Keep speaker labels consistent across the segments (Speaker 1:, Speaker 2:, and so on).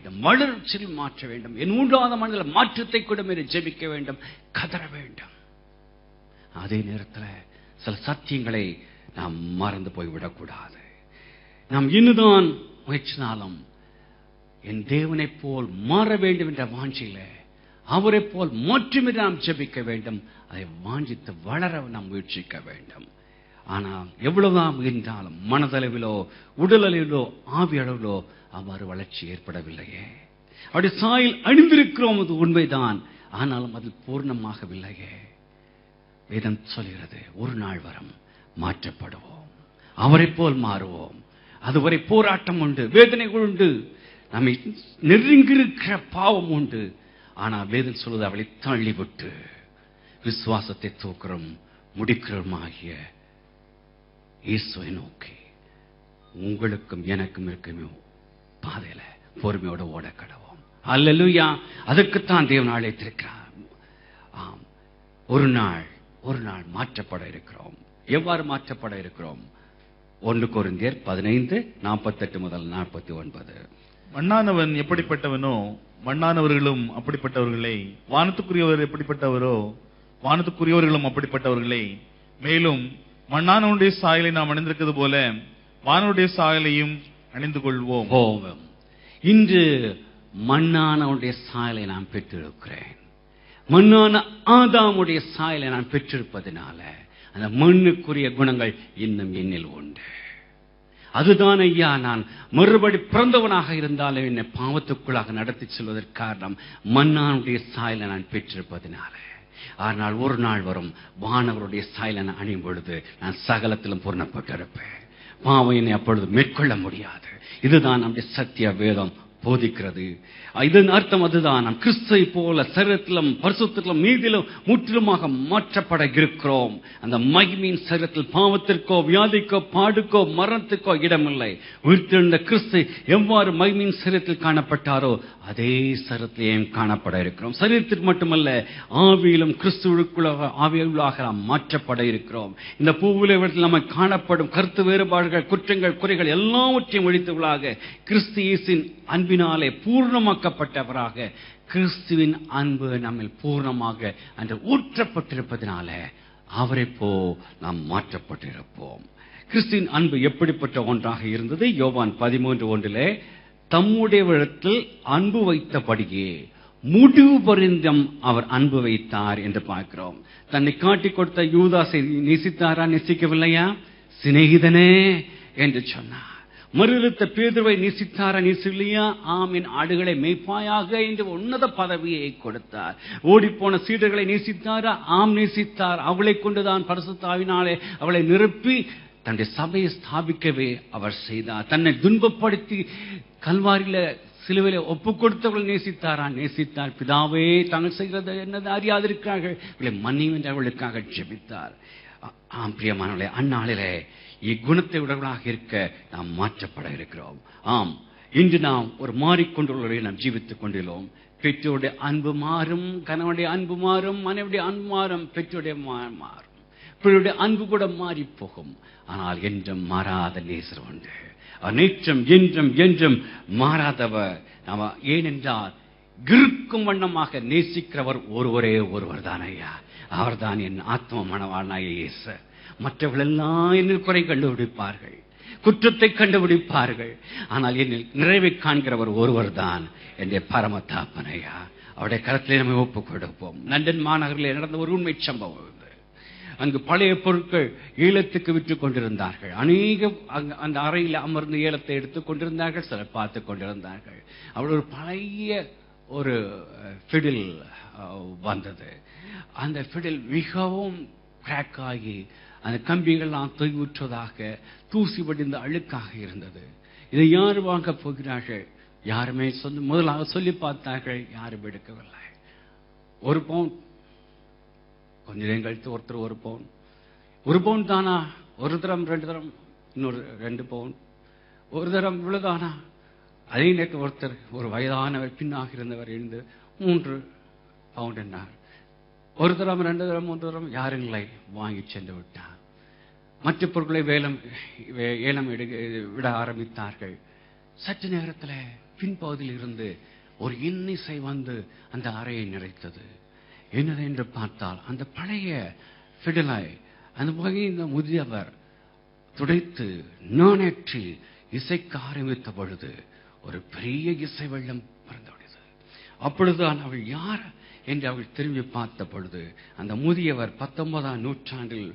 Speaker 1: வேண்டும், வளர்ச்சியில் மாற்ற வேண்டும், என் மூன்றாவது மனதில் மாற்றத்தை கூட ஜெபிக்க வேண்டும், கதற வேண்டும். அதே நேரத்தில் சில சத்தியங்களை நாம் மறந்து போய்விடக்கூடாது. நாம் இன்னுதான் முயற்சினாலும் என் தேவனை போல் மாற வேண்டும் என்ற வாஞ்சியில அவரை போல் மாற்றும் என்று நாம் ஜெபிக்க வேண்டும். அதை வாஞ்சித்து வளர நாம் முயற்சிக்க வேண்டும். ஆனால் எவ்வளவுதான் இருந்தாலும் மனதளவிலோ உடல் அளவிலோ ஆவி அளவிலோ அவ்வாறு வளர்ச்சி ஏற்படவில்லையே. அவருடைய சாயல் அணிந்திருக்கிறோம், அது உண்மைதான். ஆனாலும் அது பூர்ணமாகவில்லையே. வேதம் சொல்கிறது, ஒரு நாள் வரும் மாற்றப்படுவோம், அவரை போல் மாறுவோம். அதுவரை போராட்டம் உண்டு, வேதனைகள் உண்டு, நம்மை நெருங்கிருக்கிற பாவம் உண்டு. ஆனால் வேதம் சொல்வது, அவளை தள்ளிவிட்டு விசுவாசத்தை தூக்குறோம் முடிக்கிறோமாகிய இயேசுவை நோக்கி உங்களுக்கும் எனக்கும் இருக்குமே பாதையில பொறுமையோட ஓட கடவோம். அல்லேலூயா. அதற்குத்தான் தேவன் அழைத்திருக்கிறார். ஆம், ஒரு நாள் மாற்றப்பட இருக்கிறோம். எவ்வாறு மாற்றப்பட இருக்கிறோம்? 1 கொரிந்தியர் 15:48-49.
Speaker 2: மண்ணானவன் எப்படிப்பட்டவனோ மண்ணானவர்களும் அப்படிப்பட்டவர்களே, வானத்துக்குரியவர் எப்படிப்பட்டவரோ வானத்துக்குரியவர்களும் அப்படிப்பட்டவர்களே. மேலும் மண்ணானவனுடைய சாயலை நாம் அணிந்திருக்கிறது போல வானனுடைய சாயலையும் அணிந்து கொள்வோம்.
Speaker 1: இன்று மண்ணானவனுடைய சாயலை நான் பெற்றிருக்கிறேன். மண்ணான ஆதாமுடைய சாயலை நான் பெற்றிருப்பதனால அந்த மண்ணுக்குரிய குணங்கள் இன்னும் என்னில் உண்டு. அதுதான் ஐயா, நான் மறுபடி பிறந்தவனாக இருந்தாலும் என்னை பாவத்துக்குள்ளாக நடத்தி செல்வதற்கு காரணம் மண்ணானுடைய சாயலை நான் பெற்றிருப்பதனால. ஆனால் ஒரு நாள் வரும், வானவருடைய சாயலை நான் அணியும் பொழுது நான் சகலத்திலும் பூர்ணப்பட்டிருப்பேன். பாவம் என்னை அப்பொழுது மேற்கொள்ள முடியாது. இதுதான் நம்முடைய சத்திய வேதம் போதிக்கிறது. இதன் அர்த்தம் அதுதான், நாம் கிறிஸ்துவை போல சரீரத்திலும் பரிசுத்தத்திலும் நீதியிலும் முற்றிலுமாக மாற்றப்பட இருக்கிறோம். அந்த மகிமையின் சரீரத்தில் பாவத்திற்கோ வியாதிக்கோ பாடுக்கோ மரணத்துக்கோ இடமில்லை. உயிர்த்தெழுந்த கிறிஸ்து எவ்வாறு மகிமையின் சரீரத்தில் காணப்பட்டாரோ அதே சரீரத்திலேயும் காணப்பட இருக்கிறோம். சரீரத்திற்கு மட்டுமல்ல, ஆவியிலும் கிறிஸ்துவுக்குள்ளாக ஆவியுள்ளாக நாம் மாற்றப்பட இருக்கிறோம். இந்த பூவுலகத்தில் நம்ம காணப்படும் கருத்து வேறுபாடுகள், குற்றங்கள், குறைகள் எல்லாவற்றையும் ஒழித்தவர்களாக கிறிஸ்து இயேசுவின் அன்பினாலே பூர்ணமாக்கப்பட்டவராக, கிறிஸ்துவின் அன்பு நம்மில் பூர்ணமாக அன்று ஊற்றப்பட்டிருப்பதனால அவரை போ நாம் மாற்றப்பட்டிருப்போம். கிறிஸ்துவின் அன்பு எப்படிப்பட்ட ஒன்றாக இருந்தது? யோவான் 13:1 தம்முடைய இடத்தில் அன்பு வைத்தபடியே முடிவு பரிந்தம் அவர் அன்பு வைத்தார் என்று பார்க்கிறோம். தன்னை காட்டிக் கொடுத்த யூதாசை நேசித்தாரா? நேசிக்கவில்லையா? சிநேகிதனே என்று சொன்னார். மறுத்த பேதுருவை நேசித்தாரா? நேசிக்கலையா? ஆமின் ஆடுகளை மேய்ப்பாயாக என்று உன்னத பதவியை கொடுத்தார். ஓடிப்போன சீடர்களை நேசித்தாரா? ஆம் நேசித்தார். அவளை கொண்டுதான் பரிசுத்த ஆவியினாலே அவளை நிரப்பி தன்னுடைய சபையை ஸ்தாபிக்கவே அவர் செய்தார். தன்னை துன்பப்படுத்தி கல்வாரியில சிலுவையில ஒப்பு கொடுத்தவர்கள் நேசித்தாரா? நேசித்தார். பிதாவே தாங்கள் செய்கிறது என்னது அறியாதிருக்கிறார்கள், இவளை மன்னியும் என்று அவளுக்காக ஜெபித்தார். ஆம் பிரியமானவர்களே, அந்நாளிலே இக்குணத்தை உடலாக இருக்க நாம் மாற்றப்பட இருக்கிறோம். ஆம், இன்று நாம் ஒரு மாறிக்கொண்டுள்ளவரை நாம் ஜீவித்துக் கொண்டுள்ளோம். பெற்றோருடைய அன்பு மாறும், கணவனுடைய அன்பு மாறும், மனைவியுடைய அன்பு மாறும், பெற்றோருடைய மாறும், பிள்ளையுடைய அன்பு கூட மாறி போகும். ஆனால் என்றும் மாறாத நேசர் உண்டு. நேற்றும் என்றும் என்றும் மாறாதவர். ஏனென்றால் இருக்கும் வண்ணமாக நேசிக்கிறவர் ஒருவர் தான் ஐயா. அவர்தான் என் ஆத்ம மணவாளனாய இயேசு. மற்றவர்கள் எல்லாம் என்னில் குறை கண்டுபிடிப்பார்கள், குற்றத்தை கண்டுபிடிப்பார்கள். ஆனால் என்னில் நிறைவை காண்கிறவர் ஒருவர் தான் என்னுடைய பரம தாப்பனையா. அவருடைய கருத்திலே நம்ம ஒப்புக் கொடுப்போம். லண்டன் மாநகரில் நடந்த ஒரு உண்மை சம்பவம். அங்கு பழைய பொருட்கள் ஏலத்துக்கு விற்றுக் கொண்டிருந்தார்கள். அநேக அந்த அறையில் அமர்ந்து ஏலத்தை எடுத்துக் கொண்டிருந்தார்கள், சிலர் பார்த்துக் கொண்டிருந்தார்கள். அவள் ஒரு பழைய ஒரு ஃபிடில் வந்தது. அந்த ஃபிடில் மிகவும் கிராக் ஆகி அந்த கம்பிகள்லாம் தொய்வுற்றதாக தூசி படிந்த அழுக்காக இருந்தது. இதை யார் வாங்க போகிறார்கள்? யாருமே முதலாக சொல்லி பார்த்தார்கள், யாரும் எடுக்கவில்லை. 1 பவுன், கொஞ்ச நேரம் கழித்து ஒருத்தர் 1 பவுன் தானா? ஒரு தரம் 2 தரம், இன்னொரு 2 பவுன், ஒரு தரம் இவ்வளவுதானா? அதே நேரத்தில் ஒருத்தர், ஒரு வயதானவர் பின்னாக இருந்தவர் எழுந்து 3 பவுண்ட் என்னார். 1 தரம் 2 தரம் 3 தரம் யாரும் இல்லை, வாங்கி சென்று விட்டார். மற்ற பொருட்களை ஏலம் விட ஆரம்பித்தார்கள். சற்று நேரத்தில் பின்பகுதியில் இருந்து ஒரு இன்னிசை வந்து அந்த அறையை நிறைத்தது. என்னது என்று பார்த்தால் அந்த பழைய ஃபிடலை அந்த வகை இந்த முதியவர் துடைத்து நானேற்றி இசைக்க ஆரம்பித்த பொழுது ஒரு பெரிய இசை வெள்ளம் பறந்துவிட்டது. அப்பொழுதுதான் அவள் யார் என்று அவள் திரும்பி பார்த்த பொழுது அந்த முதியவர் 19ஆம் நூற்றாண்டில்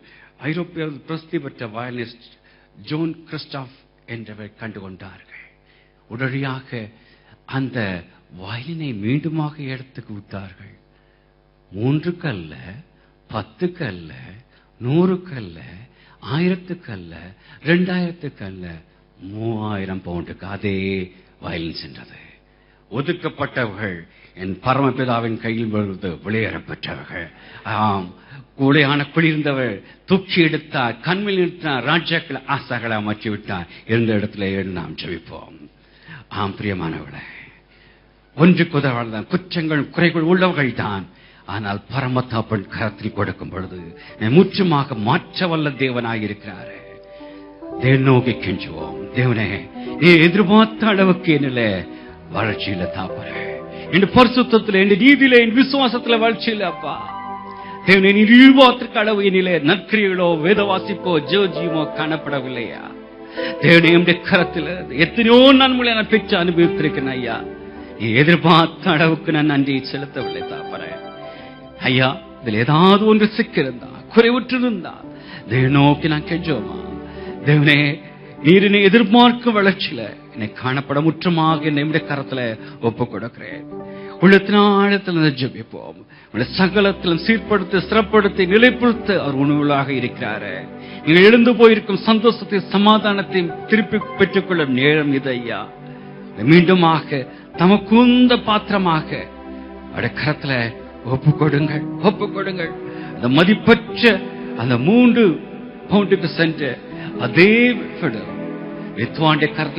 Speaker 1: ஐரோப்பிய பிரசித்தி பெற்ற வயலினிஸ்ட் ஜோன் கிறிஸ்டாப் என்றவர் கண்டுகொண்டார்கள். உடனடியாக அந்த வயலினை மீண்டுமாக எடுத்துக்கு விட்டார்கள். 3க்கு அல்ல, 10க்கு அல்ல, 100க்கு அல்ல, 1000க்கு அல்ல, 2000க்கு அல்ல, 3000 பவுண்டுக்கு அதே வயலின் சென்றது. ஒதுக்கப்பட்டவர்கள் என் பரமபிதாவின் கையில் விழுந்து வெளியேறப் பெற்றவர்கள். ஆம், கூடையான குளிர்ந்தவர் தூக்கி எடுத்தார், கண்மில் நிறுத்தினார், ராஜாக்கள் ஆசாக்களை அமைச்சு விட்டார். இருந்த இடத்துல நாம் ஜெபிப்போம். ஆம் பிரியமானவர்களே, ஒன்றுக்கு உதவாதான் குற்றங்கள் குறைகள் உள்ளவர்கள் தான். ஆனால் பரமத்தாப்பன் கரத்தில் கொடுக்கும் பொழுது முற்றுமாக மாற்ற வல்ல தேவனாய் இருக்கிறாரு. தேவ நோக்கி கெஞ்சுவோம். தேவனே, நீ எதிர்பார்த்த அளவுக்கு என்னில வளர்ச்சி இல்ல தாப்பற, என் பரிசுத்தத்துல, என் நீதியில, என் விசுவாசத்துல வளர்ச்சி இல்ல அப்பா. தேவனே, நீ எதிர்பார்த்திருக்க அளவு என்னில நற்கிரிகளோ வேதவாசிப்போ ஜோஜியுமோ காணப்படவில்லையா? தேவனே, என்னுடைய கரத்தில் எத்தனையோ நன்மைகளை நான் பெற்று அனுபவித்திருக்கிறேன் ஐயா. நீ எதிர்பார்த்த அளவுக்கு நான் நன்றியை செலுத்தவில்லை தாப்பற ஐயா. இதில் ஏதாவது ஒன்று சிக்கிருந்தா, குறைவுற்றிருந்தா தேவ நோக்கி நான் கெஞ்சோமா. தேவனே, நீர் என்னை எதிர்பார்க்கும் வளர்ச்சியில என்னை காணப்பட முற்றமாக என்னுடைய கரத்துல ஒப்பு கொடுக்கிறேன். உள்ளத்தினாழத்தில் ஜெபிப்போம். சகலத்திலும் சீர்படுத்தி சிறப்படுத்தி நிலைப்படுத்த அவர் உணவுகளாக இருக்கிறாரு. நீங்கள் எழுந்து போயிருக்கும் சந்தோஷத்தை சமாதானத்தையும் திருப்பி பெற்றுக்கொள்ளும் நேரம் இது ஐயா. மீண்டுமாக தமக்குந்த பாத்திரமாக அவருடைய கரத்துல ஒப்பு கொடுங்கள், ஒப்பு கொடுங்கள். அந்த மதிப்பற்ற அந்த 3 பவுண்டுக்கு சென்ற அதே வித்வானுடைய கரத்தில்